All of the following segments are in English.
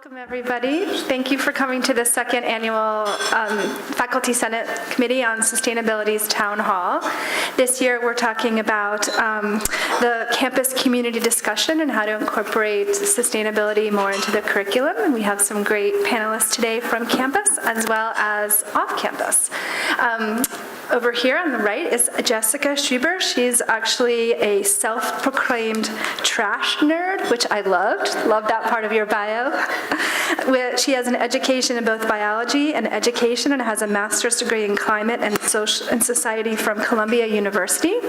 Welcome, everybody. Thank you for coming to the second annual Faculty Senate Committee on Sustainability's Town Hall. This year, we're talking about the campus community discussion and how to incorporate sustainability more into the curriculum. And we have some great panelists today from campus as well as off campus. Over here on the right is Jessica Schreiber. She's actually a self-proclaimed trash nerd, which I loved. Love that part of your bio. She has an education in both biology and education and has a master's degree in climate and society from Columbia University.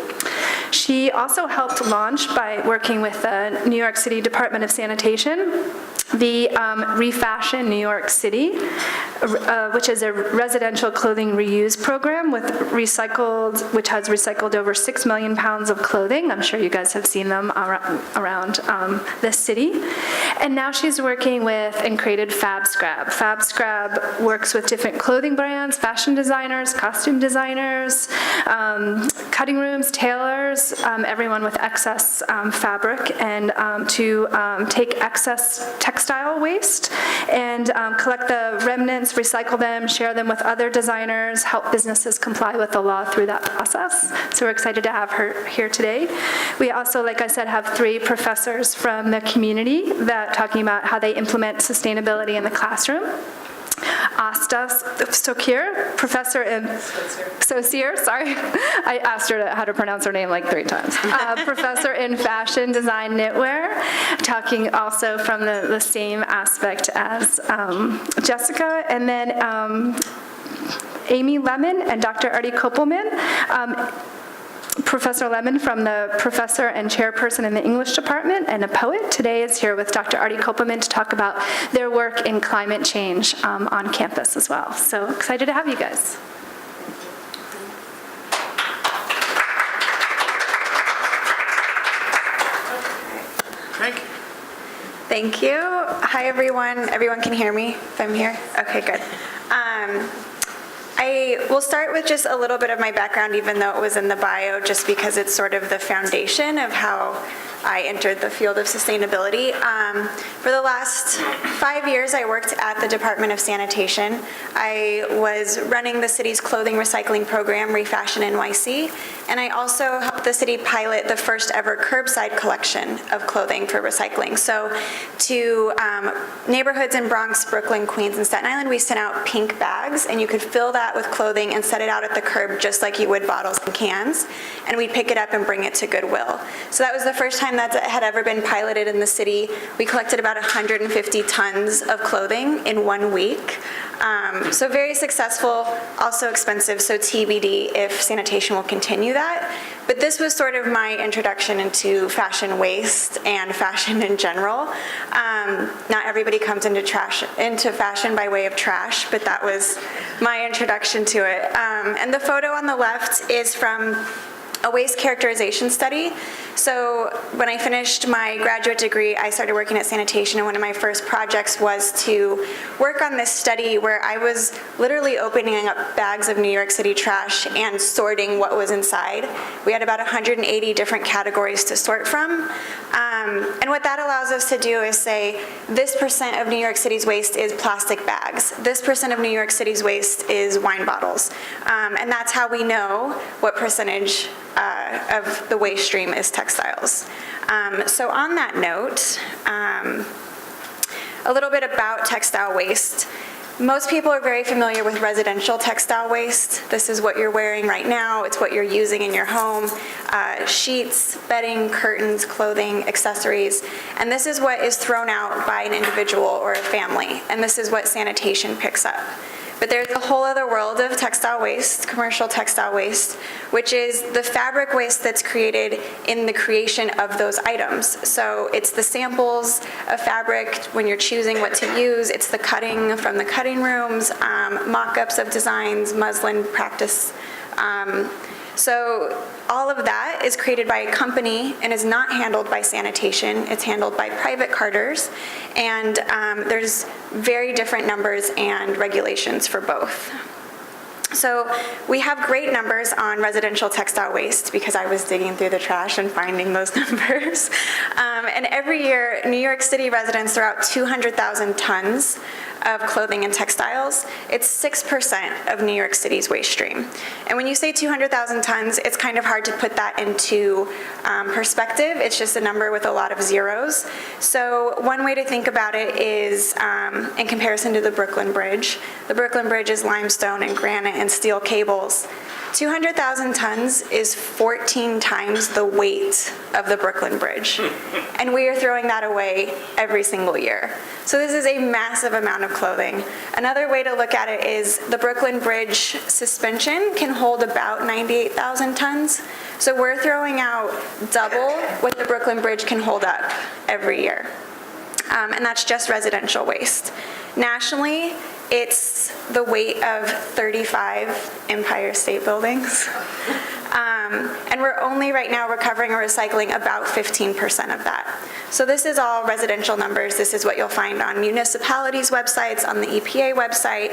She also helped launch, by working with the New York City Department of Sanitation, the Refashion New York City, which is a residential clothing reuse program which has recycled over 6 million pounds of clothing. I'm sure you guys have seen them around the city. And now she's working with and created Fab Scrap. Fab Scrap works with different clothing brands, fashion designers, costume designers, cutting rooms, tailors, everyone with excess fabric, and to take excess textile waste and collect the remnants, recycle them, share them with other designers, help businesses comply with the law through that process. So we're excited to have her here today. We also, like I said, have 3 professors from the community that talking about how they implement sustainability in the classroom. Asta Skocir, professor in Skocir, sorry. I asked her how to pronounce her name like 3 times. Professor in fashion design knitwear, talking also from the same aspect as Jessica, and then Amy Lemmon and Dr. Artie Kopelman. Professor Lemmon from the professor and chairperson in the English department and a poet today is here with Dr. Artie Kopelman to talk about their work in climate change on campus as well. So excited to have you guys. Thank you. Hi, everyone. Everyone can hear me if I'm here? Okay, good. I will start with just a little bit of my background, even though it was in the bio, just because it's sort of the foundation of how I entered the field of sustainability. For the last 5 years, I worked at the Department of Sanitation. I was running the city's clothing recycling program, Refashion NYC, and I also helped the city pilot the first ever curbside collection of clothing for recycling. So to neighborhoods in Bronx, Brooklyn, Queens, and Staten Island, we sent out pink bags, and you could fill that with clothing and set it out at the curb just like you would bottles and cans, and we'd pick it up and bring it to Goodwill. So that was the first time that had ever been piloted in the city. We collected about 150 tons of clothing in 1 week. So very successful, also expensive, so TBD if sanitation will continue that. But this was sort of my introduction into fashion waste and fashion in general. Not everybody comes into fashion by way of trash, but that was my introduction to it. And the photo on the left is from a waste characterization study. So when I finished my graduate degree, I started working at sanitation, and one of my first projects was to work on this study where I was literally opening up bags of New York City trash and sorting what was inside. We had about 180 different categories to sort from. And what that allows us to do is say, this % of New York City's waste is plastic bags. This % of New York City's waste is wine bottles. And that's how we know what percentage of the waste stream is textiles. So on that note, a little bit about textile waste. Most people are very familiar with residential textile waste. This is what you're wearing right now. It's what you're using in your home. Sheets, bedding, curtains, clothing, accessories. And this is what is thrown out by an individual or a family. And this is what sanitation picks up. But there's a whole other world of textile waste, commercial textile waste, which is the fabric waste that's created in the creation of those items. So it's the samples of fabric when you're choosing what to use. It's the cutting from the cutting rooms, mock-ups of designs, muslin practice. So all of that is created by a company and is not handled by sanitation. It's handled by private carters, and there's very different numbers and regulations for both. So we have great numbers on residential textile waste because I was digging through the trash and finding those numbers. And every year, New York City residents throw out 200,000 tons of clothing and textiles. It's 6% of New York City's waste stream. And when you say 200,000 tons, it's kind of hard to put that into perspective. It's just a number with a lot of zeros. So one way to think about it is in comparison to the Brooklyn Bridge. The Brooklyn Bridge is limestone and granite and steel cables. 200,000 tons is 14 times the weight of the Brooklyn Bridge. And we are throwing that away every single year. So this is a massive amount of clothing. Another way to look at it is the Brooklyn Bridge suspension can hold about 98,000 tons. So we're throwing out double what the Brooklyn Bridge can hold up every year. And that's just residential waste. Nationally, it's the weight of 35 Empire State Buildings. And we're only right now recovering or recycling about 15% of that. So this is all residential numbers. This is what you'll find on municipalities' websites, on the EPA website.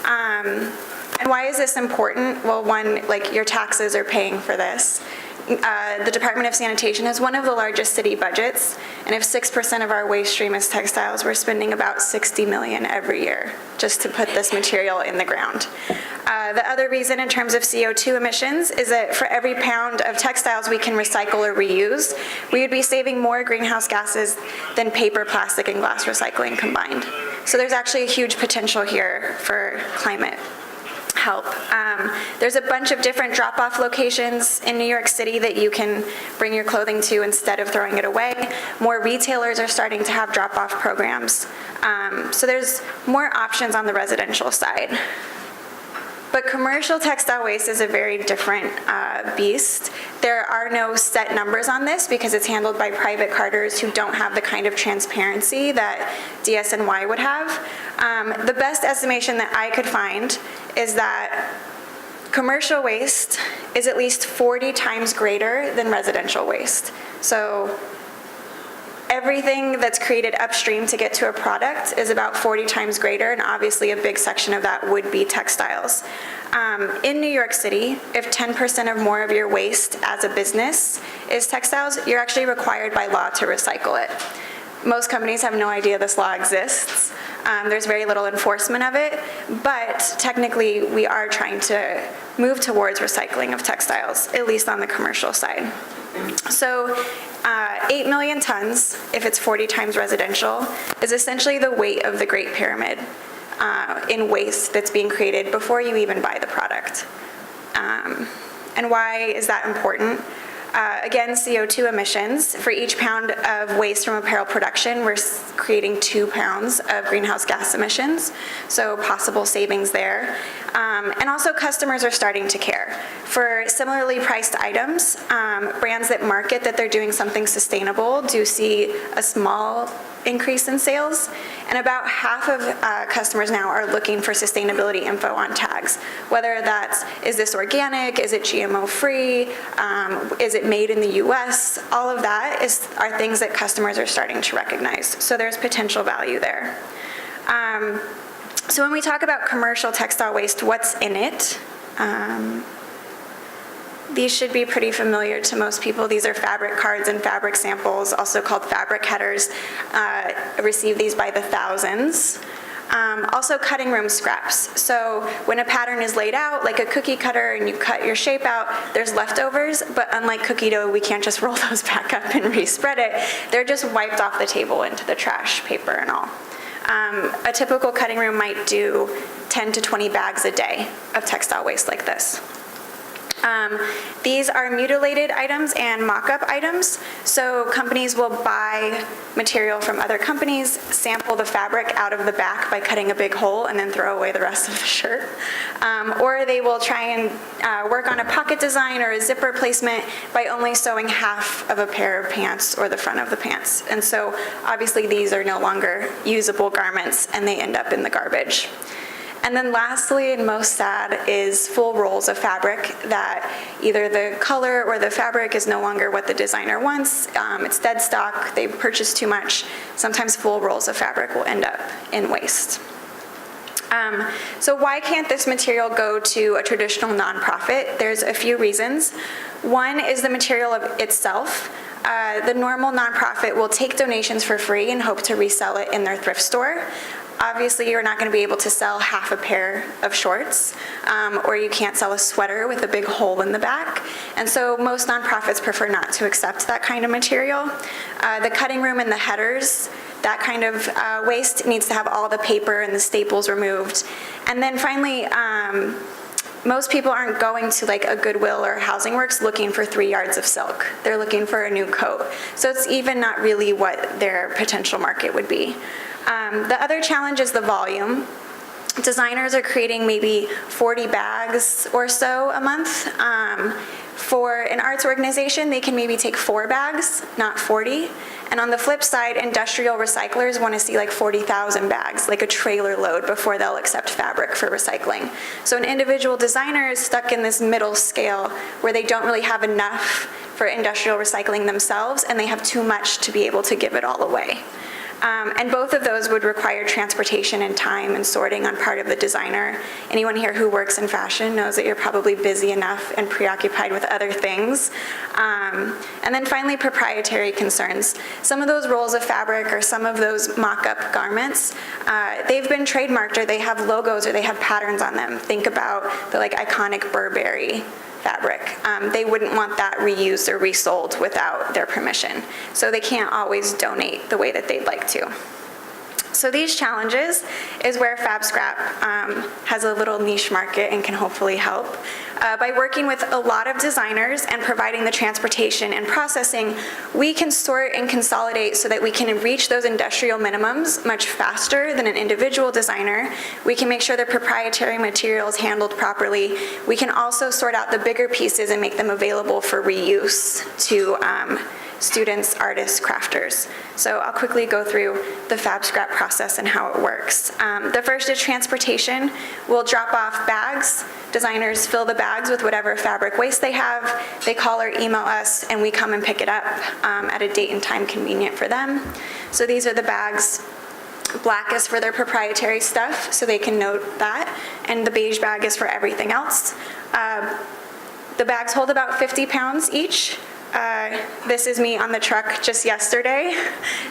And why is this important? Well, one, like your taxes are paying for this. The Department of Sanitation has one of the largest city budgets, and if 6% of our waste stream is textiles, we're spending about $60 million every year just to put this material in the ground. The other reason in terms of CO2 emissions is that for every pound of textiles we can recycle or reuse, we would be saving more greenhouse gases than paper, plastic, and glass recycling combined. So there's actually a huge potential here for climate help. There's a bunch of different drop-off locations in New York City that you can bring your clothing to instead of throwing it away. More retailers are starting to have drop-off programs. So there's more options on the residential side. But commercial textile waste is a very different beast. There are no set numbers on this because it's handled by private carters who don't have the kind of transparency that DSNY would have. The best estimation that I could find is that commercial waste is at least 40 times greater than residential waste. So everything that's created upstream to get to a product is about 40 times greater, and obviously a big section of that would be textiles. In New York City, if 10% or more of your waste as a business is textiles, you're actually required by law to recycle it. Most companies have no idea this law exists. There's very little enforcement of it, but technically we are trying to move towards recycling of textiles, at least on the commercial side. So 8 million tons, if it's 40 times residential, is essentially the weight of the Great Pyramid in waste that's being created before you even buy the product. And why is that important? Again, CO2 emissions. For each pound of waste from apparel production, we're creating 2 pounds of greenhouse gas emissions, so possible savings there. And also customers are starting to care. For similarly priced items, brands that market that they're doing something sustainable do see a small increase in sales, and about half of customers now are looking for sustainability info on tags, whether that's, is this organic, is it GMO free, is it made in the US, all of that are things that customers are starting to recognize, so there's potential value there. So when we talk about commercial textile waste, what's in it? These should be pretty familiar to most people. These are fabric cards and fabric samples, also called fabric headers. Receive these by the thousands. Also cutting room scraps. So when a pattern is laid out, like a cookie cutter, and you cut your shape out, there's leftovers, but unlike cookie dough, we can't just roll those back up and respread it. They're just wiped off the table into the trash, paper and all. A typical cutting room might do 10 to 20 bags a day of textile waste like this. These are mutilated items and mock-up items. So companies will buy material from other companies, sample the fabric out of the back by cutting a big hole, and then throw away the rest of the shirt. Or they will try and work on a pocket design or a zipper placement by only sewing half of a pair of pants or the front of the pants. And so obviously these are no longer usable garments, and they end up in the garbage. And then lastly, and most sad, is full rolls of fabric that either the color or the fabric is no longer what the designer wants. It's dead stock, they purchased too much. Sometimes full rolls of fabric will end up in waste. So why can't this material go to a traditional nonprofit? There's a few reasons. One is the material of itself. The normal nonprofit will take donations for free and hope to resell it in their thrift store. Obviously, you're not going to be able to sell half a pair of shorts, or you can't sell a sweater with a big hole in the back. And so most nonprofits prefer not to accept that kind of material. The cutting room and the headers, that kind of waste needs to have all the paper and the staples removed. And then finally, most people aren't going to like a Goodwill or Housing Works looking for 3 yards of silk. They're looking for a new coat. So it's even not really what their potential market would be. The other challenge is the volume. Designers are creating maybe 40 bags or so a month. For an arts organization, they can maybe take 4 bags, not 40. And on the flip side, industrial recyclers want to see like 40,000 bags, like a trailer load, before they'll accept fabric for recycling. So an individual designer is stuck in this middle scale where they don't really have enough for industrial recycling themselves, and they have too much to be able to give it all away. And both of those would require transportation and time and sorting on part of the designer. Anyone here who works in fashion knows that you're probably busy enough and preoccupied with other things. And then finally, proprietary concerns. Some of those rolls of fabric or some of those mock-up garments, they've been trademarked, or they have logos, or they have patterns on them. Think about the like iconic Burberry fabric. They wouldn't want that reused or resold without their permission. So they can't always donate the way that they'd like to. So these challenges is where FABSCRAP has a little niche market and can hopefully help. By working with a lot of designers and providing the transportation and processing, we can sort and consolidate so that we can reach those industrial minimums much faster than an individual designer. We can make sure the proprietary material is handled properly. We can also sort out the bigger pieces and make them available for reuse to students, artists, crafters. So I'll quickly go through the Fab Scrap process and how it works. The first is transportation. We'll drop off bags. Designers fill the bags with whatever fabric waste they have. They call or email us, and we come and pick it up at a date and time convenient for them. So these are the bags. Black is for their proprietary stuff, so they can note that, and the beige bag is for everything else. The bags hold about 50 pounds each. This is me on the truck just yesterday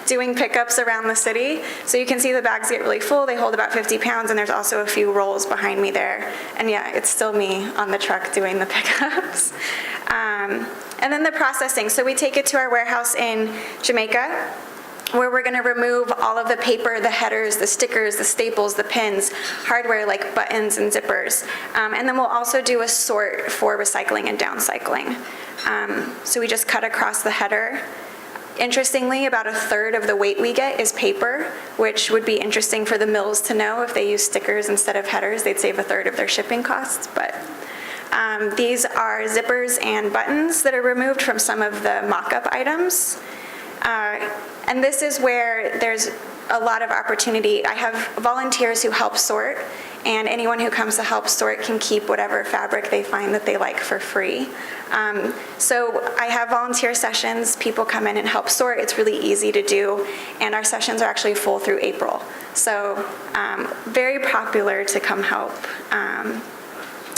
doing pickups around the city. So you can see the bags get really full. They hold about 50 pounds, and there's also a few rolls behind me there. And yeah, it's still me on the truck doing the pickups. And then the processing. So we take it to our warehouse in Jamaica, where we're going to remove all of the paper, the headers, the stickers, the staples, the pins, hardware like buttons and zippers. And then we'll also do a sort for recycling and downcycling. So we just cut across the header. Interestingly, about a third of the weight we get is paper, which would be interesting for the mills to know. If they use stickers instead of headers, they'd save a third of their shipping costs. But these are zippers and buttons that are removed from some of the mock-up items. And this is where there's a lot of opportunity. I have volunteers who help sort, and anyone who comes to help sort can keep whatever fabric they find that they like for free. So I have volunteer sessions. People come in and help sort. It's really easy to do, and our sessions are actually full through April. So very popular to come help.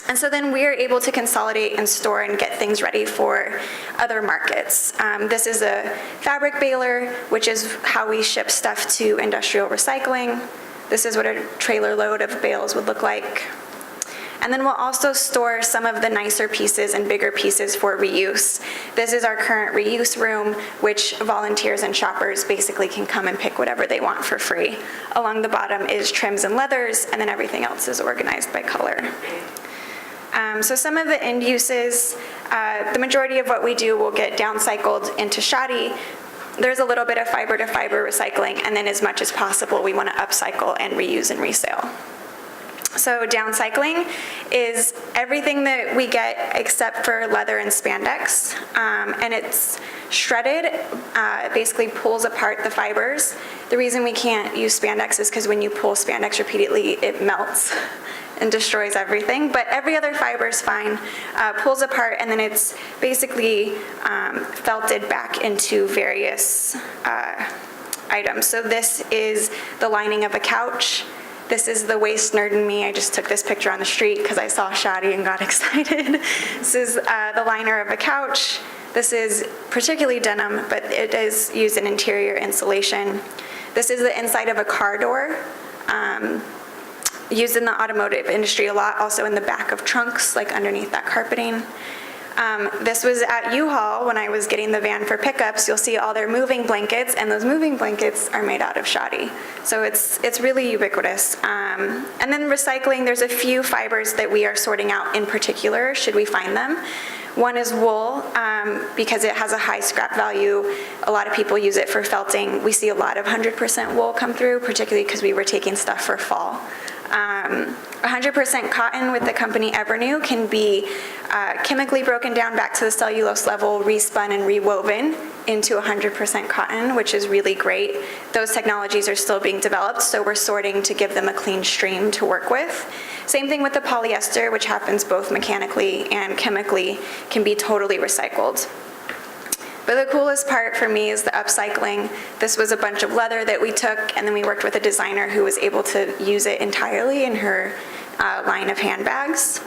And so then we are able to consolidate and store and get things ready for other markets. This is a fabric baler, which is how we ship stuff to industrial recycling. This is what a trailer load of bales would look like. And then we'll also store some of the nicer pieces and bigger pieces for reuse. This is our current reuse room, which volunteers and shoppers basically can come and pick whatever they want for free. Along the bottom is trims and leathers, and then everything else is organized by color. So some of the end uses, the majority of what we do will get downcycled into shoddy. There's a little bit of fiber-to-fiber recycling, and then as much as possible, we want to upcycle and reuse and resale. So downcycling is everything that we get except for leather and spandex, and it's shredded, basically pulls apart the fibers. The reason we can't use spandex is because when you pull spandex repeatedly, it melts and destroys everything, but every other fiber is fine, pulls apart, and then it's basically felted back into various items. So this is the lining of a couch. This is the waste nerd in me. I just took this picture on the street because I saw shoddy and got excited. This is the liner of a couch. This is particularly denim, but it is used in interior insulation. This is the inside of a car door, used in the automotive industry a lot, also in the back of trunks, like underneath that carpeting. This was at U-Haul when I was getting the van for pickups. You'll see all their moving blankets, and those moving blankets are made out of shoddy. So it's really ubiquitous. And then recycling, there's a few fibers that we are sorting out in particular, should we find them. One is wool, because it has a high scrap value. A lot of people use it for felting. We see a lot of 100% wool come through, particularly because we were taking stuff for fall. 100% cotton with the company Evernew can be chemically broken down back to the cellulose level, respun and rewoven into 100% cotton, which is really great. Those technologies are still being developed, so we're sorting to give them a clean stream to work with. Same thing with the polyester, which happens both mechanically and chemically, can be totally recycled. But the coolest part for me is the upcycling. This was a bunch of leather that we took, and then we worked with a designer who was able to use it entirely in her line of handbags.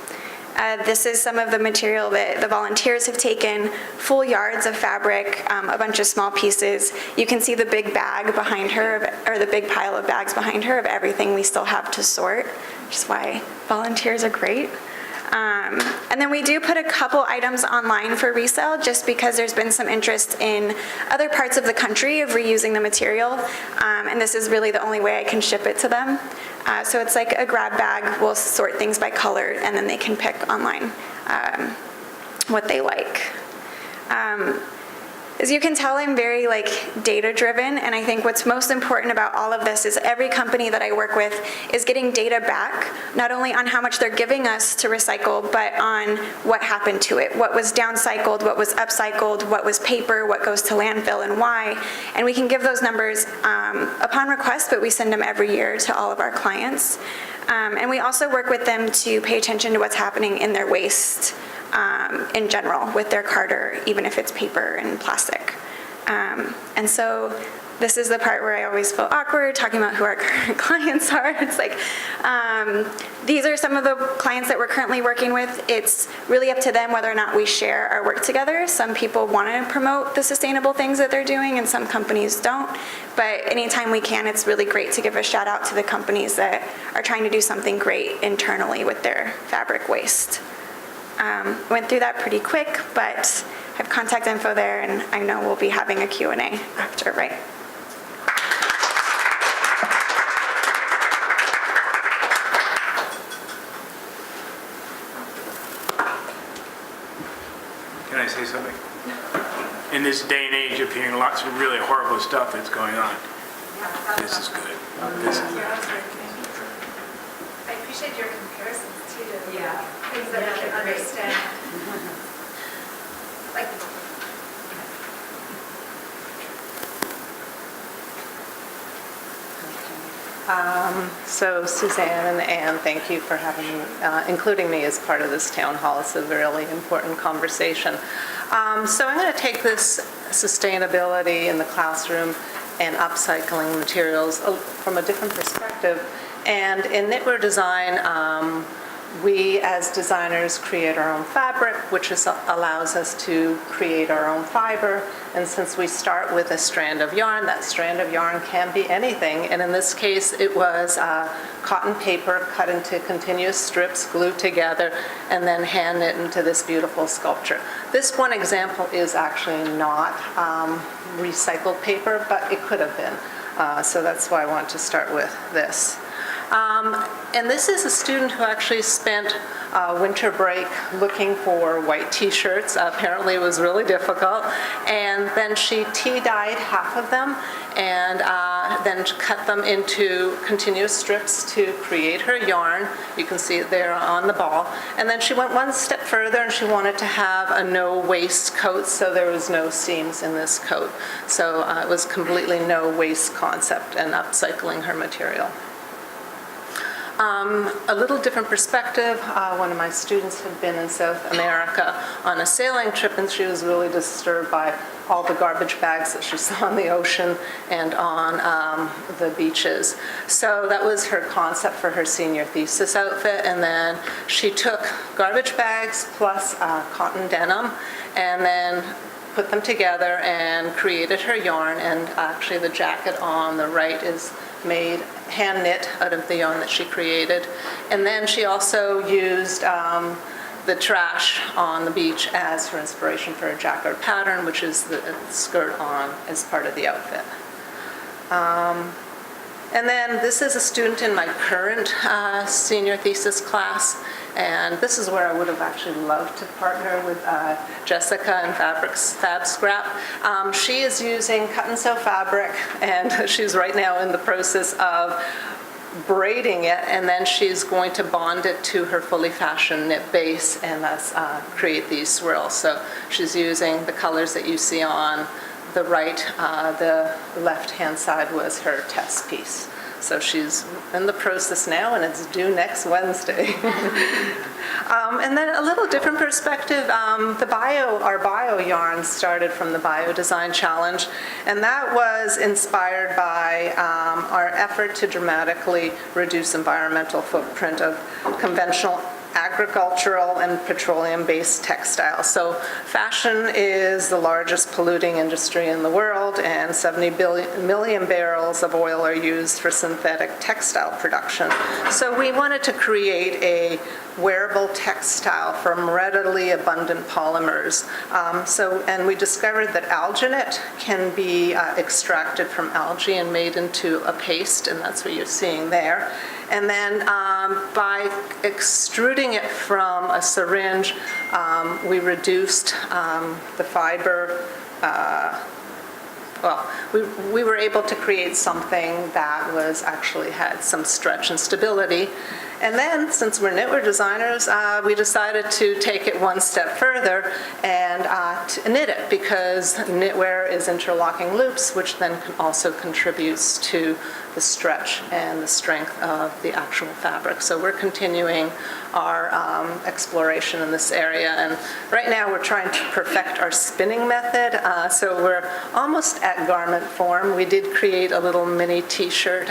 This is some of the material that the volunteers have taken, full yards of fabric, a bunch of small pieces. You can see the big bag behind her, or the big pile of bags behind her of everything we still have to sort, which is why volunteers are great. And then we do put a couple items online for resale just because there's been some interest in other parts of the country of reusing the material, and this is really the only way I can ship it to them. So it's like a grab bag. We'll sort things by color, and then they can pick online what they like. As you can tell, I'm very data-driven, and I think what's most important about all of this is every company that I work with is getting data back, not only on how much they're giving us to recycle, but on what happened to it, what was downcycled, what was upcycled, what was paper, what goes to landfill, and why. And we can give those numbers upon request, but we send them every year to all of our clients. And we also work with them to pay attention to what's happening in their waste in general with their carder, even if it's paper and plastic. And so this is the part where I always feel awkward talking about who our current clients are. It's like, these are some of the clients that we're currently working with. It's really up to them whether or not we share our work together. Some people want to promote the sustainable things that they're doing, and some companies don't. But anytime we can, it's really great to give a shout out to the companies that are trying to do something great internally with their fabric waste. Went through that pretty quick, but I have contact info there, and I know we'll be having a Q&A after, right? Can I say something? In this day and age of hearing lots of really horrible stuff that's going on, this is good. This is good. I appreciate your comparisons too to things that Yeah, we can understand. Like, So Suzanne and Anne, thank you for including me as part of this town hall. It's a really important conversation. So I'm going to take this sustainability in the classroom and upcycling materials from a different perspective. And in knitwear design, we as designers create our own fabric, which allows us to create our own fiber. And since we start with a strand of yarn, that strand of yarn can be anything. And in this case, it was cotton paper cut into continuous strips, glued together, and then hand knit into this beautiful sculpture. This one example is actually not recycled paper, but it could have been. So that's why I want to start with this. And this is a student who actually spent winter break looking for white t-shirts. Apparently it was really difficult. And then she tea-dyed half of them and then cut them into continuous strips to create her yarn. You can see it there on the ball. And then she went one step further and she wanted to have a no-waste coat, so there was no seams in this coat. So it was completely no-waste concept and upcycling her material. A little different perspective. One of my students had been in South America on a sailing trip, and she was really disturbed by all the garbage bags that she saw on the ocean and on the beaches. So that was her concept for her senior thesis outfit, and then she took garbage bags plus cotton denim, and then put them together and created her yarn. And actually the jacket on the right is made hand knit out of the yarn that she created. And then she also used the trash on the beach as her inspiration for a jacquard pattern, which is the skirt on as part of the outfit. And then this is a student in my current senior thesis class, and this is where I would have actually loved to partner with Jessica and Fab Scrap. She is using cut and sew fabric, and she's right now in the process of braiding it, and then she's going to bond it to her fully fashioned knit base and thus create these swirls. So she's using the colors that you see on the right. The left-hand side was her test piece. So she's in the process now, and it's due next Wednesday. And then a little different perspective, our bio yarn started from the Bio Design Challenge, and that was inspired by our effort to dramatically reduce environmental footprint of conventional agricultural and petroleum-based textiles. So fashion is the largest polluting industry in the world, and 70 million barrels of oil are used for synthetic textile production. So we wanted to create a wearable textile from readily abundant polymers. And we discovered that alginate can be extracted from algae and made into a paste, and that's what you're seeing there. And then by extruding it from a syringe, we reduced the fiber. We were able to create something that was actually had some stretch and stability. And then, since we're knitwear designers, we decided to take it one step further and to knit it, because knitwear is interlocking loops, which then also contributes to the stretch and the strength of the actual fabric. So we're continuing our exploration in this area, and right now we're trying to perfect our spinning method. So we're almost at garment form. We did create a little mini t-shirt.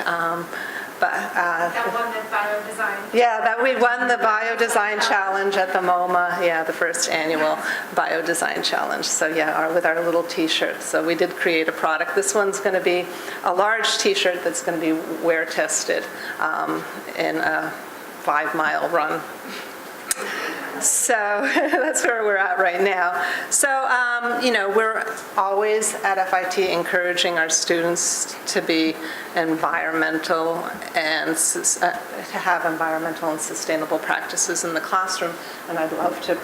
That won the bio design. Yeah, that we won the Bio Design Challenge at the MoMA, the first annual Bio Design Challenge. So with our little t-shirt. So we did create a product. This one's going to be a large t-shirt that's going to be wear tested in a 5-mile run. So that's where we're at right now. So, we're always at FIT encouraging our students to be environmental and to have environmental and sustainable practices in the classroom. And I'd love to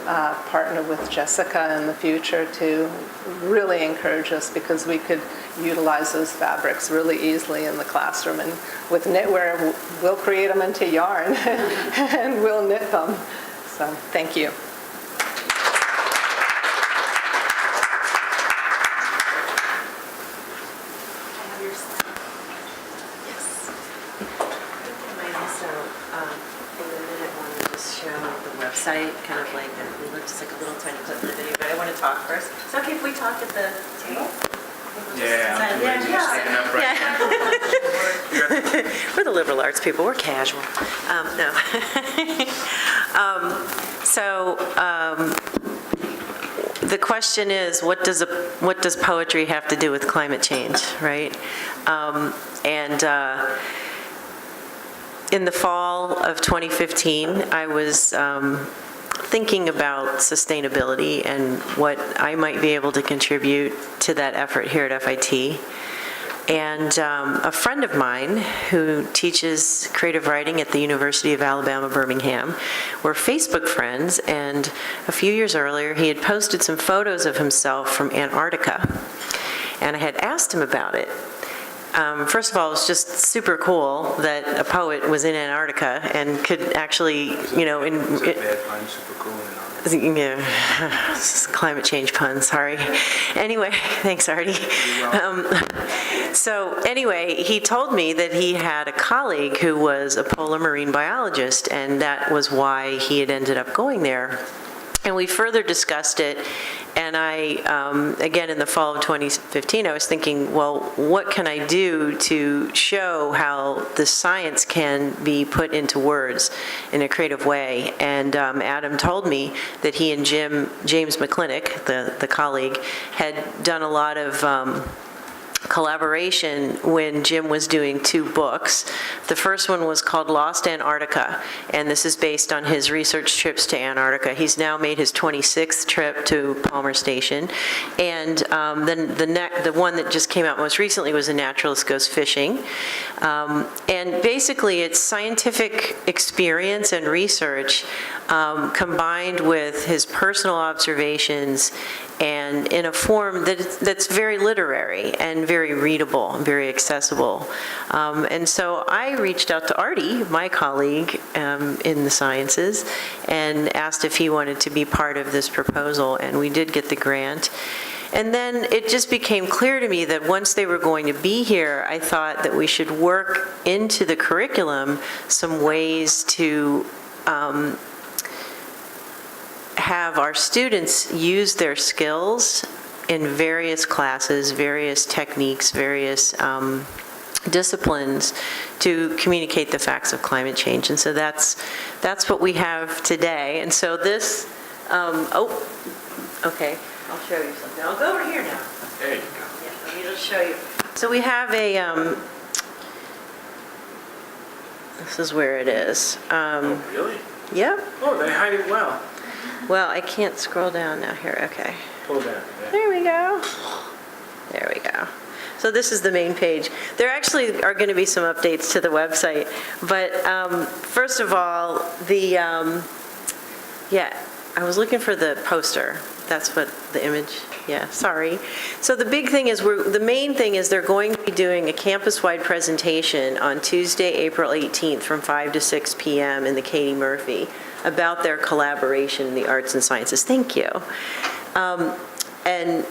partner with Jessica in the future to really encourage us, because we could utilize those fabrics really easily in the classroom. And with knitwear, we'll create them into yarn and we'll knit them. So, thank you. Website, kind of like just like a little tiny clip of the video, but I want to talk first. Is it okay if we talk at the table? Standing up right now. We're the liberal arts people. We're casual. No. The question is, what does poetry have to do with climate change, right? In the fall of 2015, I was thinking about sustainability and what I might be able to contribute to that effort here at FIT. And a friend of mine who teaches creative writing at the University of Alabama, Birmingham, were Facebook friends, and a few years earlier he had posted some photos of himself from Antarctica. And I had asked him about it. First of all, it's just super cool that a poet was in Antarctica and could actually, Bad pun, super cool and all. Climate change pun, sorry. Anyway, thanks, Artie. So anyway, he told me that he had a colleague who was a polar marine biologist, and that was why he had ended up going there. And we further discussed it, and I, again, in the fall of 2015, I was thinking, well, what can I do to show how the science can be put into words in a creative way? And Adam told me that he and James McClintock, the colleague, had done a lot of collaboration when Jim was doing 2 books. The first one was called Lost Antarctica, and this is based on his research trips to Antarctica. He's now made his 26th trip to Palmer Station, and then the one that just came out most recently was A Naturalist Goes Fishing. And basically it's scientific experience and research combined with his personal observations, and in a form that's very literary and very readable and very accessible. And so I reached out to Artie, my colleague in the sciences, and asked if he wanted to be part of this proposal, and we did get the grant. And then it just became clear to me that once they were going to be here, I thought that we should work into the curriculum some ways to have our students use their skills in various classes, various techniques, various disciplines to communicate the facts of climate change. And so that's what we have today. And so this, okay, I'll show you something. I'll go over here now. There you go. Yeah, let me just show you. So we have a, this is where it is. Oh, really? Yep. Oh, they hide it well. Well, I can't scroll down now here, okay. Pull down. Yeah. There we go. There we go. So this is the main page. There actually are going to be some updates to the website, but first of all, yeah, I was looking for the poster. That's what the image, yeah, sorry. So the big thing is, the main thing is they're going to be doing a campus-wide presentation on Tuesday, April 18th from 5 to 6 p.m. in the Katie Murphy about their collaboration in the arts and sciences. Thank you. And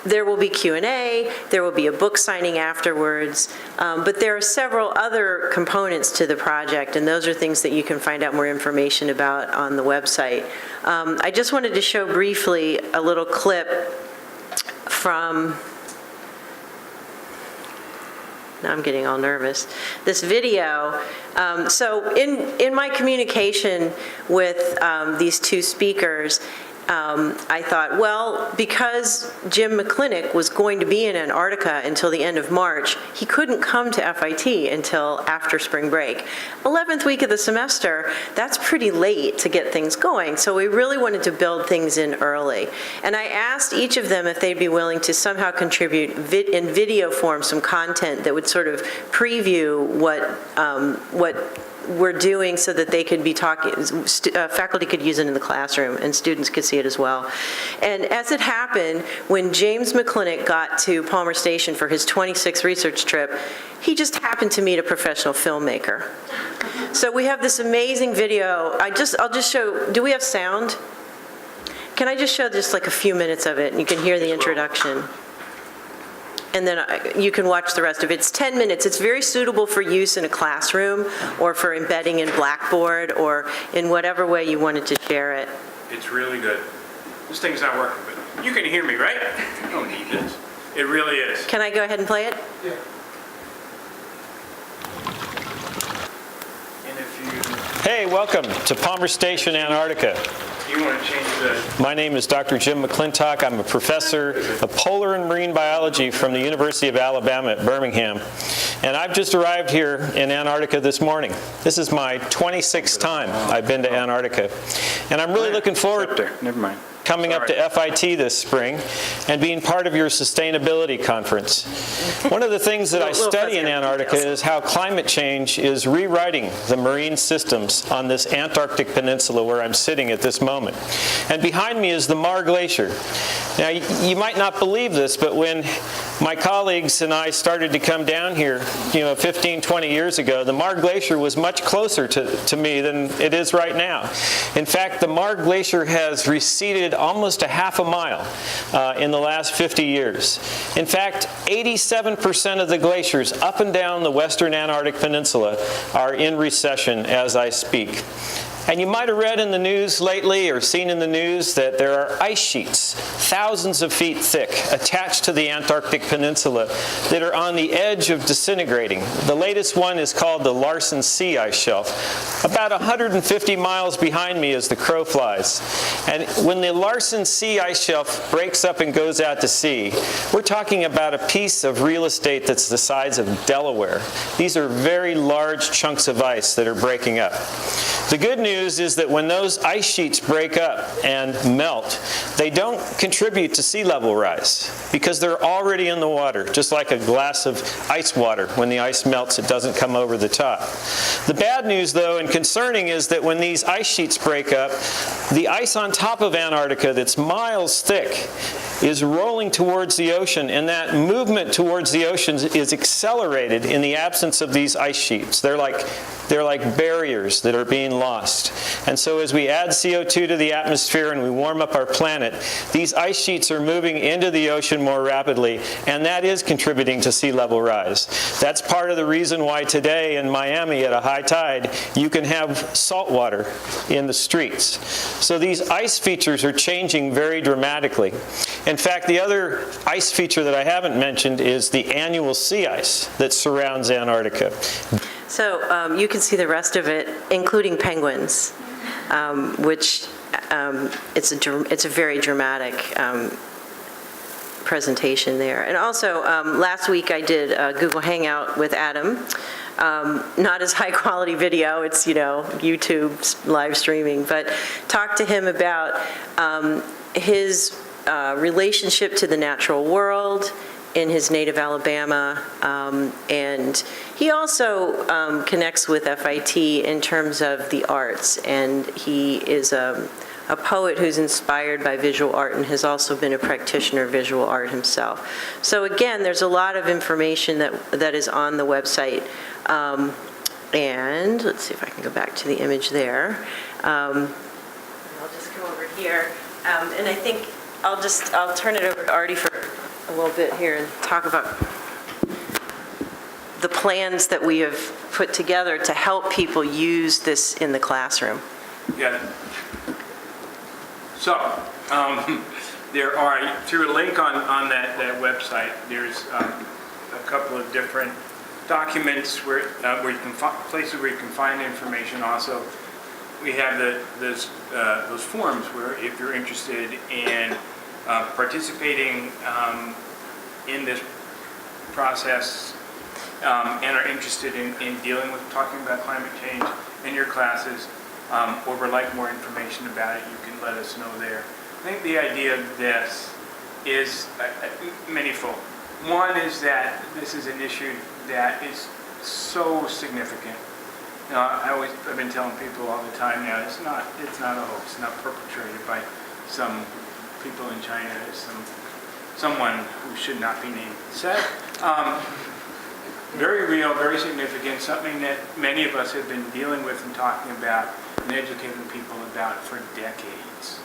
there will be Q&A, there will be a book signing afterwards, but there are several other components to the project, and those are things that you can find out more information about on the website. I just wanted to show briefly a little clip from, now I'm getting all nervous, this video. So in my communication with these 2 speakers, I thought, well, because Jim McClintock was going to be in Antarctica until the end of March, he couldn't come to FIT until after spring break. 11th week of the semester, that's pretty late to get things going, so we really wanted to build things in early. And I asked each of them if they'd be willing to somehow contribute in video form some content that would sort of preview what we're doing so that they could be talking, faculty could use it in the classroom and students could see it as well. And as it happened, when James McClintock got to Palmer Station for his 26th research trip, he just happened to meet a professional filmmaker. So we have this amazing video. I'll just show, do we have sound? Can I just show just like a few minutes of it and you can hear the introduction? And then you can watch the rest of it. It's 10 minutes. It's very suitable for use in a classroom or for embedding in Blackboard or in whatever way you wanted to share it. It's really good. This thing's not working, but you can hear me, right? I don't need this. It really is. Can I go ahead and play it? Yeah. And if you... Hey, welcome to Palmer Station, Antarctica. You want to change the... My name is Dr. Jim McClintock. I'm a professor of polar and marine biology from the University of Alabama at Birmingham. And I've just arrived here in Antarctica this morning. This is my 26th time I've been to Antarctica. And I'm really looking forward to coming up to FIT this spring and being part of your sustainability conference. One of the things that I study in Antarctica is how climate change is rewriting the marine systems on this Antarctic peninsula where I'm sitting at this moment. And behind me is the Mar Glacier. Now, you might not believe this, but when my colleagues and I started to come down here, 15, 20 years ago, the Marg Glacier was much closer to me than it is right now. In fact, the Marg Glacier has receded almost a half a mile in the last 50 years. In fact, 87% of the glaciers up and down the western Antarctic Peninsula are in recession as I speak. And you might have read in the news lately or seen in the news that there are ice sheets, thousands of feet thick, attached to the Antarctic Peninsula that are on the edge of disintegrating. The latest one is called the Larsen Sea Ice Shelf. About 150 miles behind me as the crow flies. And when the Larsen Sea Ice Shelf breaks up and goes out to sea, we're talking about a piece of real estate that's the size of Delaware. These are very large chunks of ice that are breaking up. The good news is that when those ice sheets break up and melt, they don't contribute to sea level rise because they're already in the water, just like a glass of ice water. When the ice melts, it doesn't come over the top. The bad news, though, and concerning, is that when these ice sheets break up, the ice on top of Antarctica that's miles thick is rolling towards the ocean, and that movement towards the ocean is accelerated in the absence of these ice sheets. They're like barriers that are being lost. And so as we add CO2 to the atmosphere and we warm up our planet, these ice sheets are moving into the ocean more rapidly, and that is contributing to sea level rise. That's part of the reason why today in Miami at a high tide, you can have salt water in the streets. So these ice features are changing very dramatically. In fact, the other ice feature that I haven't mentioned is the annual sea ice that surrounds Antarctica. So you can see the rest of it, including penguins, which it's a very dramatic presentation there. And also, last week I did a Google Hangout with Adam. Not as high quality video, it's, YouTube live streaming, but talked to him about his relationship to the natural world in his native Alabama, and he also connects with FIT in terms of the arts, and he is a poet who's inspired by visual art and has also been a practitioner of visual art himself. So again, there's a lot of information that is on the website, and let's see if I can go back to the image there. I'll just come over here, and I think I'll turn it over to Artie for a little bit here and talk about the plans that we have put together to help people use this in the classroom. Yeah. So, there are, through a link on that website, there's a couple of different documents where you can places where you can find information. Also, we have those forums where if you're interested in participating in this process and are interested in dealing with talking about climate change in your classes, or would like more information about it, you can let us know there. I think the idea of this is manyfold. One is that this is an issue that is so significant. I've been telling people all the time now, it's not a hoax, it's not perpetrated by some people in China, as someone who should not be named said. Very real, very significant, something that many of us have been dealing with and talking about and educating people about for decades.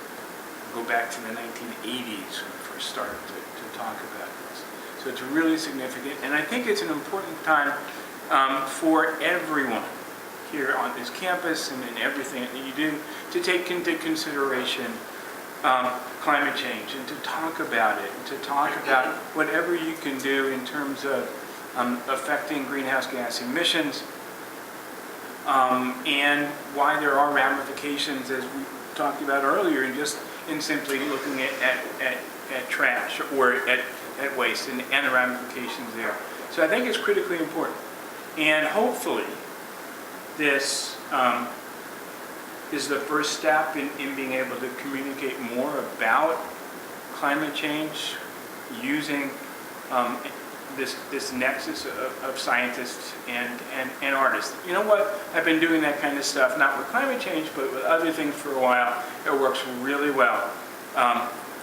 Go back to the 1980s when we first started to talk about this. So it's really significant, and I think it's an important time for everyone here on this campus and in everything that you do to take into consideration climate change and to talk about it, and to talk about whatever you can do in terms of affecting greenhouse gas emissions, and why there are ramifications, as we talked about earlier, in simply looking at trash or at waste and the ramifications there. So I think it's critically important. And hopefully this is the first step in being able to communicate more about climate change using this nexus of scientists and artists. You know what? I've been doing that kind of stuff, not with climate change, but with other things for a while. It works really well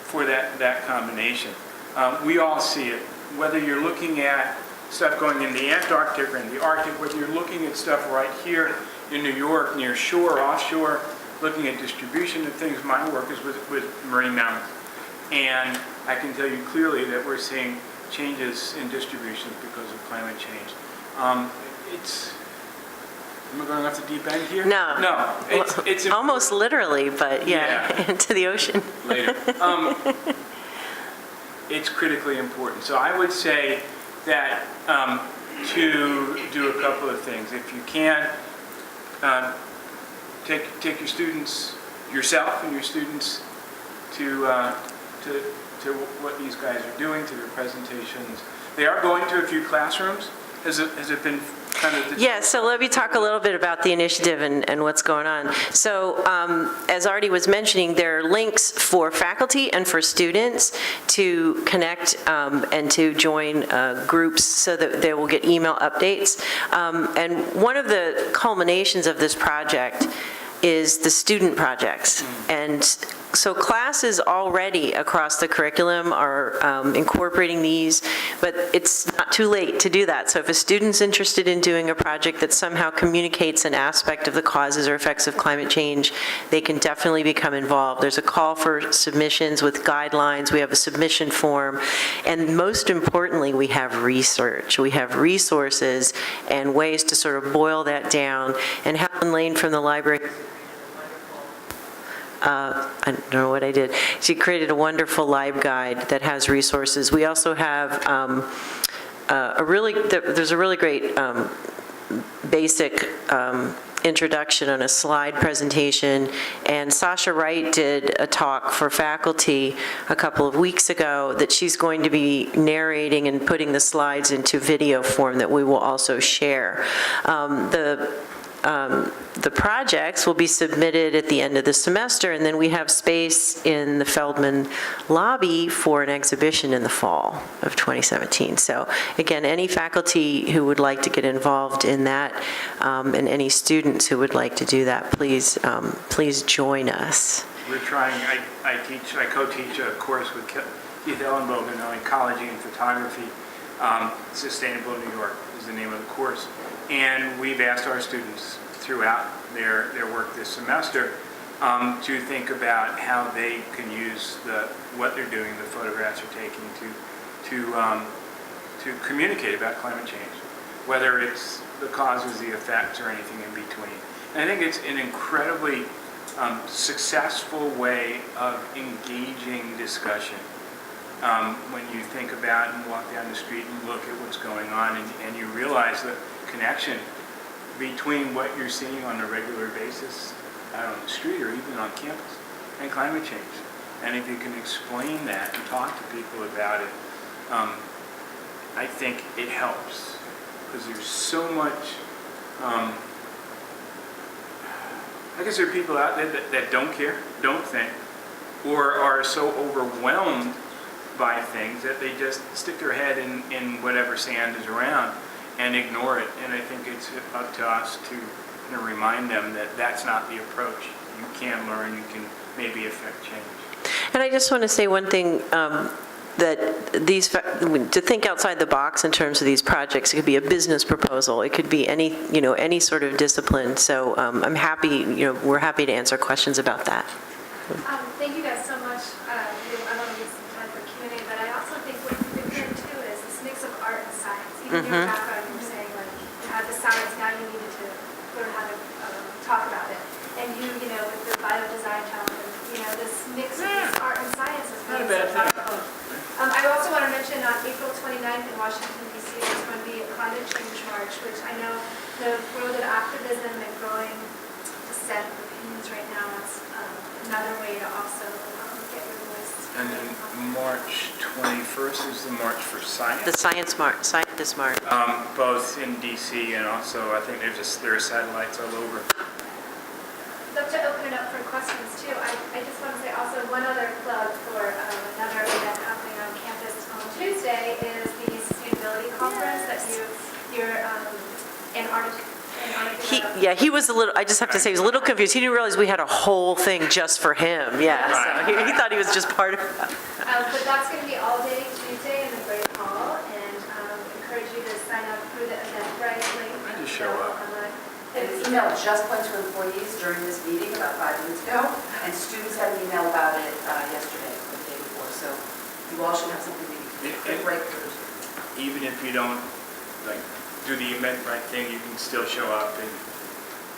for that combination. We all see it. whether you're looking at stuff going in the Antarctic or in the Arctic, whether you're looking at stuff right here in New York, near shore, offshore, looking at distribution of things, my work is with marine mammals. And I can tell you clearly that we're seeing changes in distributions because of climate change. Am I going off the deep end here? No. No. It's Almost literally, but yeah, Yeah. into the ocean. later. It's critically important. So I would say that to do a couple of things. If you can, take your students, yourself and your students to what these guys are doing, to their presentations. They are going to a few classrooms. Has it been kind of... Yeah, so let me talk a little bit about the initiative and what's going on. So as Artie was mentioning, there are links for faculty and for students to connect and to join groups so that they will get email updates. And one of the culminations of this project is the student projects. And so classes already across the curriculum are incorporating these, but it's not too late to do that. So if a student's interested in doing a project that somehow communicates an aspect of the causes or effects of climate change, they can definitely become involved. There's a call for submissions with guidelines. We have a submission form. And most importantly, we have research. We have resources and ways to sort of boil that down. And Helen Lane from the library, I don't know what I did. She created a wonderful LibGuide that has resources. We also have there's a really great basic introduction on a slide presentation, and Sasha Wright did a talk for faculty a couple of weeks ago that she's going to be narrating and putting the slides into video form that we will also share. The projects will be submitted at the end of the semester, and then we have space in the Feldman lobby for an exhibition in the fall of 2017. So again, any faculty who would like to get involved in that, and any students who would like to do that, please join us. We're trying, I co-teach a course with Keith Ellenbogen on ecology and photography. Sustainable New York is the name of the course. And we've asked our students throughout their work this semester to think about how they can use what they're doing, the photographs they're taking, to communicate about climate change, whether it's the causes, the effects, or anything in between. And I think it's an incredibly successful way of engaging discussion. When you think about and walk down the street and look at what's going on, and you realize the connection between what you're seeing on a regular basis out on the street or even on campus and climate change. And if you can explain that and talk to people about it, I think it helps, because there's so much, I guess there are people out there that don't care, don't think, or are so overwhelmed by things that they just stick their head in whatever sand is around and ignore it. And I think it's up to us to remind them that that's not the approach. You can learn, you can maybe affect change. And I just want to say one thing, that to think outside the box in terms of these projects. It could be a business proposal. It could be any sort of discipline. So I'm happy, we're happy to answer questions about that. Thank you guys so much. I want to leave some time for Q&A, but I also think what's important too is this mix of art and science. Even your background, you were saying you had the science, now you needed to learn how to talk about it. And with the bio-design challenge, this mix of this art and science is really so powerful. I also want to mention on April 29th in Washington, D.C., there's going to be a climate change march, which I know the world of activism and growing dissent of opinions right now is another way to also get your voice. And then March 21st is the March for Science. The Scientist March. Both in D.C. and also I think there are satellites all over. I'd love to open it up for questions too. I just want to say also one other plug for another event happening on campus on Tuesday is the Sustainability Conference that you're in Antarctica. He was a little, I just have to say, he was a little confused. He didn't realize we had a whole thing just for him. Yeah, right. So he thought he was just part of that. But that's going to be all day Tuesday in the Great Hall. show up. And the email just went to employees during this meeting about 5 minutes ago, and students had an email about it yesterday or the day before, so you all should have something to break through. Even if you don't, like, do the Eventbrite thing, you can still show up and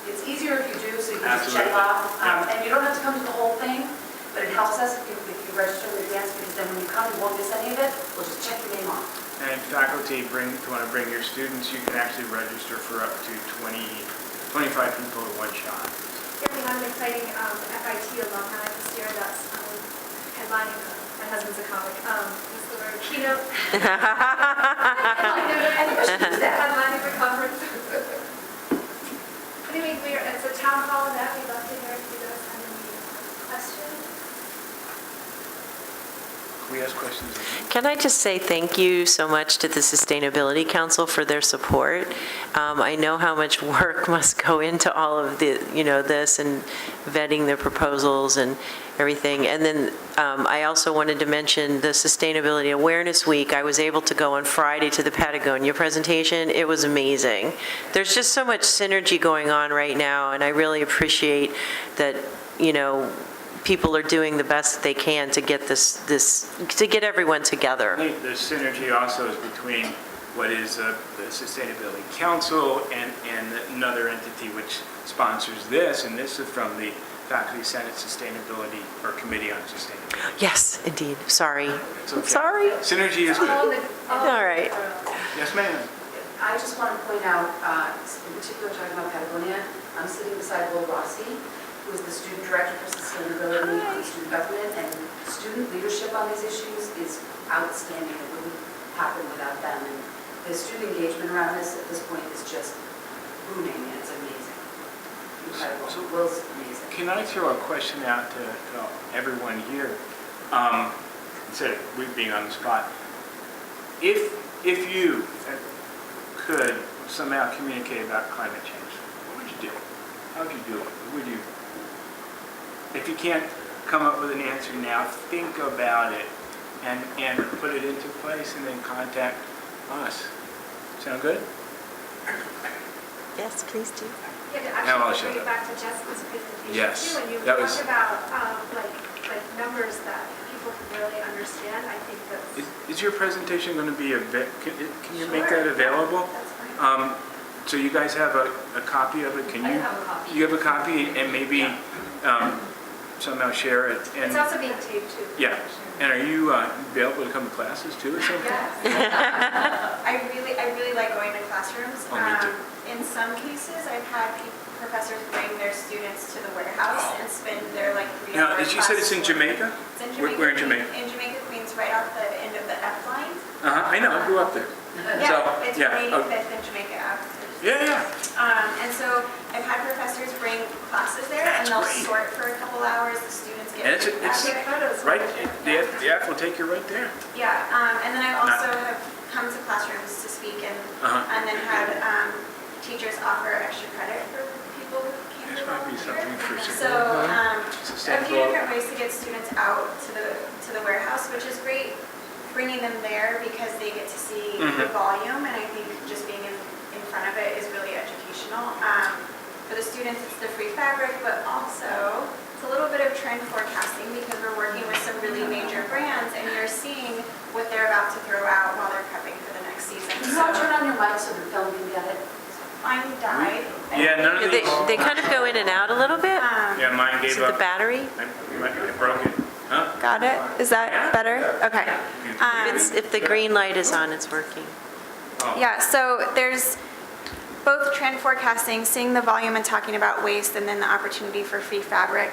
It's easier if you do, so you can just check Absolutely. off. Yeah. And you don't have to come to the whole thing, but it helps us if you register in advance, because then when you come, you won't miss any of it. We'll just check your name off. And faculty, if you want to bring your students, you can actually register for up to 25 people at one shot. Yeah, we have an exciting FIT alumni this year that's headlining, my husband's a comic, what's the word, keynote. Headlining the conference. Anyway, it's a town hall event, we'd love to hear if you guys have any questions. Can we ask questions? Can I just say thank you so much to the Sustainability Council for their support? I know how much work must go into all of this and vetting the proposals and everything. And then I also wanted to mention the Sustainability Awareness Week. I was able to go on Friday to the Patagonia presentation. It was amazing. There's just so much synergy going on right now, and I really appreciate that, people are doing the best they can to get to get everyone together. I think the synergy also is between what is the Sustainability Council and another entity which sponsors this, and this is from the Faculty Senate Sustainability, or Committee on Sustainability. Yes, indeed. Sorry. It's okay. Sorry. Synergy is good. All right. Yes, ma'am. I just want to point out, in particular talking about Patagonia, I'm sitting beside Will Rossi, who is the Student Director for Sustainability on Student Government, and student leadership on these issues is outstanding. It wouldn't happen without them. And the student engagement around this at this point is just booming, and it's amazing. Incredible. So- Will's amazing. Can I throw a question out to everyone here? Instead of we being on the spot, if you could somehow communicate about climate change, what would you do? How would you do it? Would you? If you can't come up with an answer now, think about it and put it into place, and then contact us. Sound good? Yes, please do. Yeah, to Now I'll actually shut bring it up. back to Jessica's presentation Yes, too, when you that talk was- about like numbers that people can really understand, I think that's. Is your presentation going to be, can you make Sure, that available? That's fine. So you guys have a copy of it? Can you? I have a copy. You have a copy, and maybe somehow share it? And It's also being taped too. yeah. And are you available to come to classes too or something? I really like going to classrooms. Oh, me too. In some cases, I've had professors bring their students to the warehouse and spend their 3 Now, hours. you said it's in Jamaica? It's in We're Jamaica. in Jamaica. In Jamaica, Queens, right off the end of the F line. I know, I grew up there. Yeah, it's yeah, from 85th and Jamaica Ave. Yeah. And so I've had professors bring classes there, and they'll That's great. sort for a couple hours. The students get And it's feedback. right, the app will take you right there. Yeah, and then I also have come to classrooms to speak and then had teachers offer extra credit for people who came This to might be volunteer. something for So a few sustainable. different ways to get students out to the warehouse, which is great, bringing them there because they get to see the volume, and I think just being in front of it is really educational. For the students, it's the free fabric, but also it's a little bit of trend forecasting because we're working with some really major brands, and you're seeing what they're about to throw out while they're prepping for the next season. Can you all turn on your mic so the film can get it? Mine died. Yeah, none of these. They kind of go in and out a little bit. Yeah, mine Is gave it the up. battery? I broke it. Huh? Got it? Is that better? Okay. If the green light is on, it's working. Yeah, so there's both trend forecasting, seeing the volume and talking about waste, and then the opportunity for free fabric,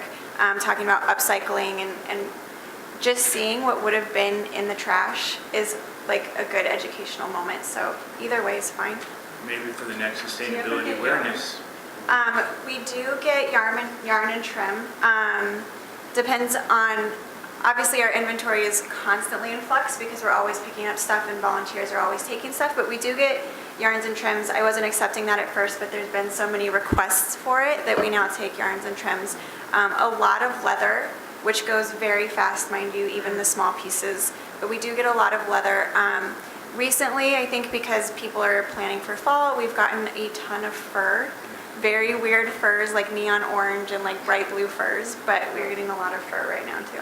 talking about upcycling, and just seeing what would have been in the trash is like a good educational moment. So either way is fine. Maybe for the next sustainability awareness. We do get yarn and trim. Depends on, obviously our inventory is constantly in flux because we're always picking up stuff and volunteers are always taking stuff, but we do get yarns and trims. I wasn't accepting that at first, but there's been so many requests for it that we now take yarns and trims. A lot of leather, which goes very fast, mind you, even the small pieces, but we do get a lot of leather. Recently, I think because people are planning for fall, we've gotten a ton of fur. Very weird furs like neon orange and like bright blue furs, but we're getting a lot of fur right now too.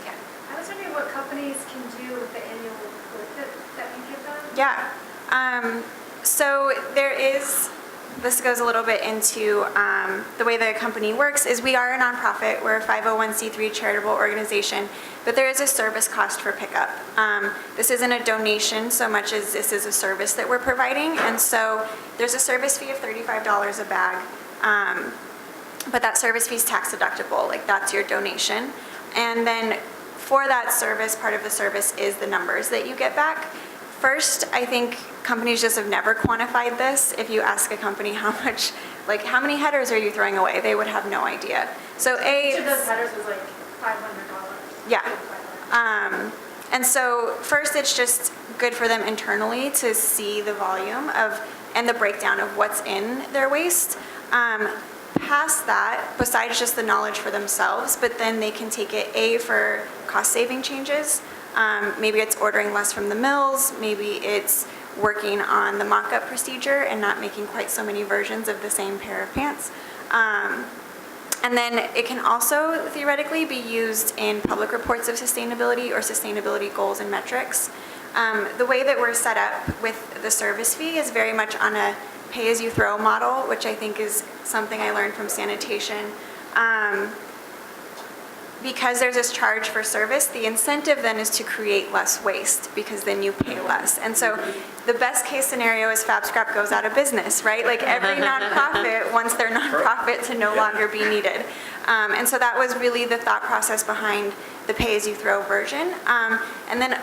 Yeah. I was wondering what companies can do with the annual report that we give them? Yeah. So there is, this goes a little bit into the way the company works, is we are a nonprofit. We're a 501c3 charitable organization, but there is a service cost for pickup. This isn't a donation so much as this is a service that we're providing, and so there's a service fee of $35 a bag, but that service fee is tax deductible, like that's your donation. And then for that service, part of the service is the numbers that you get back. First, I think companies just have never quantified this. If you ask a company how much, like how many headers are you throwing away, they would have no idea. So Each of those headers was like $500. yeah. And so first, it's just good for them internally to see the volume of and the breakdown of what's in their waste. Past that, besides just the knowledge for themselves, but then they can take it for cost saving changes. Maybe it's ordering less from the mills, maybe it's working on the mock-up procedure and not making quite so many versions of the same pair of pants. And then it can also theoretically be used in public reports of sustainability or sustainability goals and metrics. The way that we're set up with the service fee is very much on a pay-as-you-throw model, which I think is something I learned from sanitation. Because there's this charge for service, the incentive then is to create less waste because then you pay less. And so the best case scenario is FABSCRAP goes out of business, right? Like every nonprofit wants their nonprofit to no longer be needed. And so that was really the thought process behind the pay-as-you-throw version. And then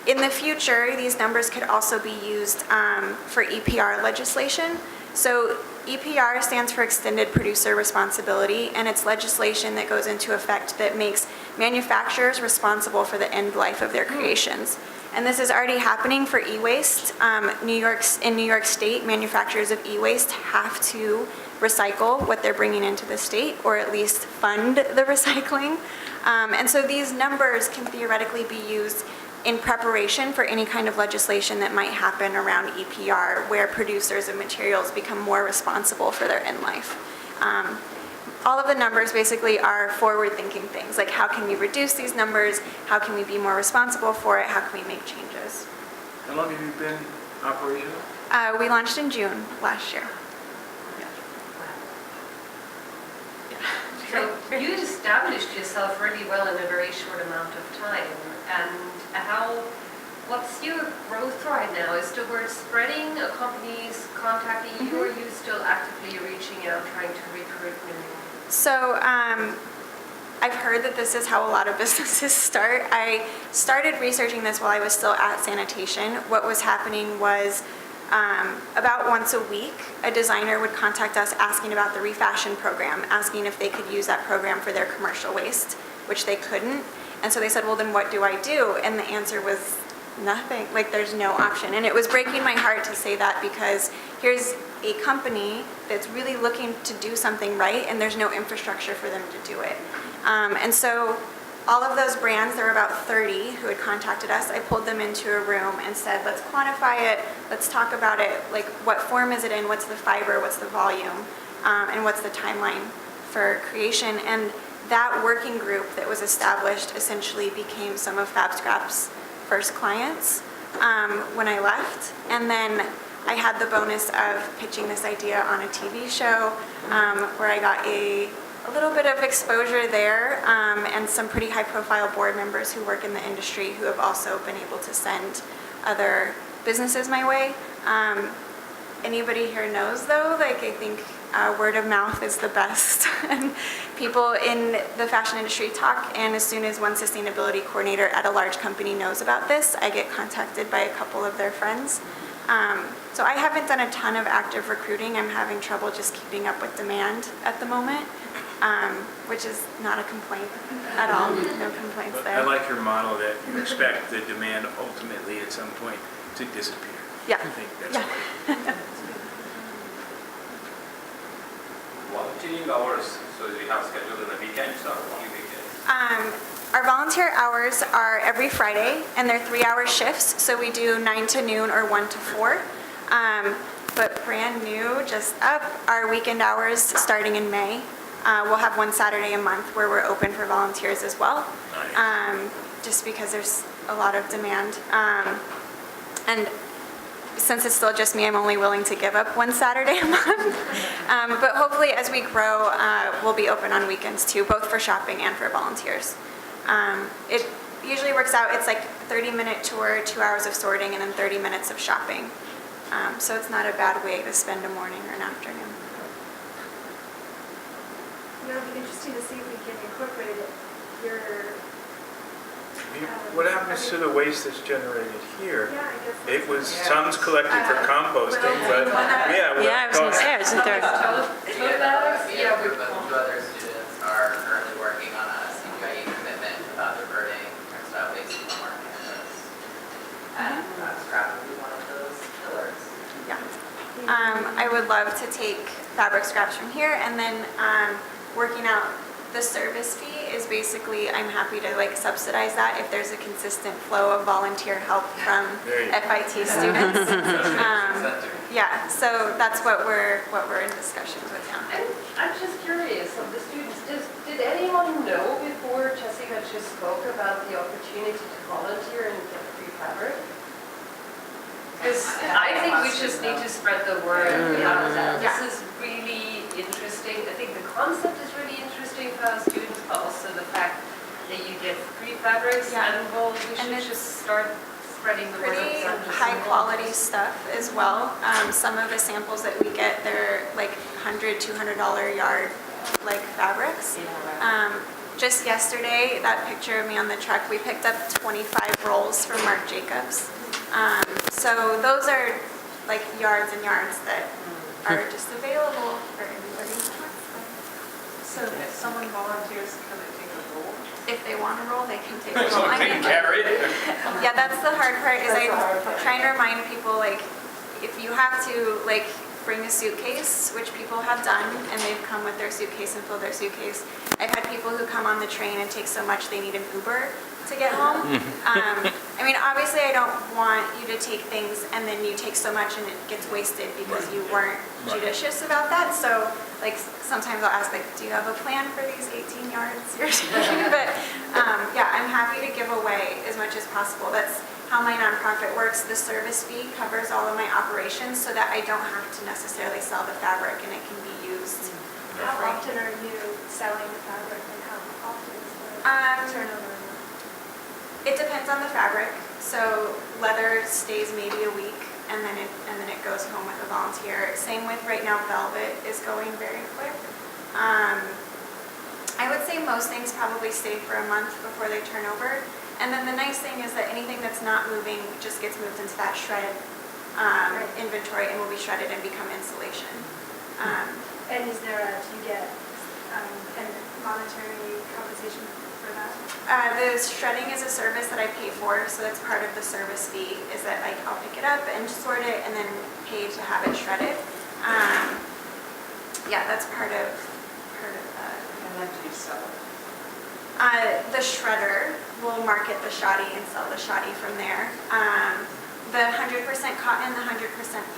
in the future, these numbers could also be used for EPR legislation. So EPR stands for Extended Producer Responsibility, and it's legislation that goes into effect that makes manufacturers responsible for the end life of their creations. And this is already happening for e-waste. In New York State, manufacturers of e-waste have to recycle what they're bringing into the state, or at least fund the recycling. And so these numbers can theoretically be used in preparation for any kind of legislation that might happen around EPR, where producers of materials become more responsible for their end life. All of the numbers basically are forward-thinking things, like how can we reduce these numbers, how can we be more responsible for it, how can we make changes. How long have you been operational? We launched in June last year. So you established yourself really well in a very short amount of time. And what's your growth right now? Is the word spreading? Are companies contacting you, or are you still actively reaching out, trying to recruit new? So I've heard that this is how a lot of businesses start. I started researching this while I was still at sanitation. What was happening was about once a week, a designer would contact us asking about the refashion program, asking if they could use that program for their commercial waste, which they couldn't. And so they said, well, then what do I do? And the answer was nothing, like there's no option. And it was breaking my heart to say that, because here's a company that's really looking to do something right, and there's no infrastructure for them to do it. And so all of those brands, there were about 30 who had contacted us. I pulled them into a room and said, let's quantify it, let's talk about it, like what form is it in, what's the fiber, what's the volume, and what's the timeline for creation. And that working group that was established essentially became some of FABSCRAP's first clients when I left. And then I had the bonus of pitching this idea on a TV show where I got a little bit of exposure there, and some pretty high-profile board members who work in the industry who have also been able to send other businesses my way. Anybody here knows, though, like I think word of mouth is the best. And people in the fashion industry talk, and as soon as one sustainability coordinator at a large company knows about this, I get contacted by a couple of their friends. So I haven't done a ton of active recruiting. I'm having trouble just keeping up with demand at the moment, which is not a complaint at all. No complaints there. I like your model that you expect the demand ultimately at some point to disappear. Yeah. I think that's Yeah. Volunteering hours, so we have scheduled on the weekends or only weekends? Our volunteer hours are every Friday, and they're 3-hour shifts, so we do 9 to noon or 1 to 4. But brand new, just up, our weekend hours starting in May. We'll have one Saturday a month where we're open for volunteers as well. Just because there's a lot of demand. And since it's still just me, I'm only willing to give up one Saturday a month. But hopefully as we grow, we'll be open on weekends too, both for shopping and for volunteers. It usually works out, it's like 30-minute tour, 2 hours of sorting, and then 30 minutes of shopping. So it's not a bad way to spend a morning or an afternoon. It'll be interesting to see if we can incorporate it here. What happens to the waste that's generated here? Yeah, I guess. It was, some's collected for composting, but yeah. Yeah, I was going to say, isn't there? Yeah, A group of 2 other students are currently working on a CPIE commitment about diverting textile waste from our campus. And scrap would be one of those pillars. Yeah. I would love to take fabric scraps from here, and then working out the service fee is basically, I'm happy to like subsidize that if there's a consistent flow of volunteer help from FIT students. Yeah, so that's what we're in discussions with now. And I'm just curious of the students, did anyone know before Jessica just spoke about the opportunity to volunteer and get free fabric? Because I think we just need to spread the word about that. Yeah. This is really interesting. I think the concept is really interesting for our students, but also the fact that you get free fabrics, Yeah. and well, we And should it's just start spreading the word. Pretty high quality stuff as well. Some of the samples that we get, they're like $100, $200 yard like fabrics. Just yesterday, that picture of me on the truck, we picked up 25 rolls from Marc Jacobs. So those are like yards and yards that are just available for anybody who wants them. So if someone volunteers, can they take a roll? If they want to roll, they can take a roll. So they can carry it. Yeah, that's the hard part, is I try to remind people, like, if you have to, like, bring a suitcase, which people have done, and they've come with their suitcase and filled their suitcase. I've had people who come on the train and take so much they need an Uber to get home. I mean, obviously I don't want you to take things and then you take so much and it gets wasted because you weren't judicious about that. So, like, sometimes I'll ask, like, do you have a plan for these 18 yards you're taking? But yeah, I'm happy to give away as much as possible. That's how my nonprofit works. The service fee covers all of my operations so that I don't have to necessarily sell the fabric and it can be used. How often are you selling the fabric, and how often is the turnover? It depends on the fabric. So leather stays maybe a week, and then it goes home with a volunteer. Same with right now, velvet is going very quick. I would say most things probably stay for a month before they turn over. And then the nice thing is that anything that's not moving just gets moved into that shred inventory and will be shredded and become insulation. And is there do you get a monetary compensation for that? The shredding is a service that I pay for, so that's part of the service fee, is that like I'll pick it up and sort it and then pay to have it shredded. Yeah, that's part of that. And then do you sell it? The shredder will market the shoddy and sell the shoddy from there. The 100% cotton, the 100%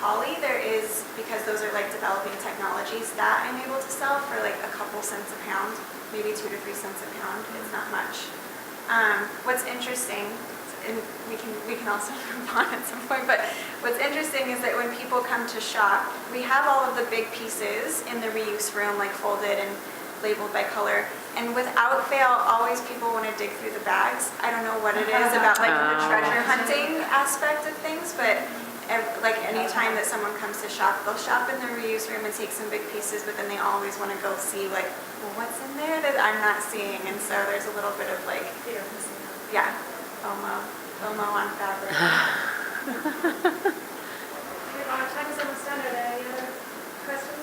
poly, there is, because those are like developing technologies, that I'm able to sell for like a couple cents a pound, maybe 2 to 3 cents a pound. It's not much. What's interesting, and we can also move on at some point, but what's interesting is that when people come to shop, we have all of the big pieces in the reuse room, like folded and labeled by color, and without fail, always people want to dig through the bags. I don't know what it is about like the treasure hunting aspect of things, but like any time that someone comes to shop, they'll shop in the reuse room and take some big pieces, but then they always want to go see like, well, what's in there that I'm not seeing, and so there's a little bit of like, yeah, FOMO on fabric. Okay, well, our time is almost done. Are there any other questions?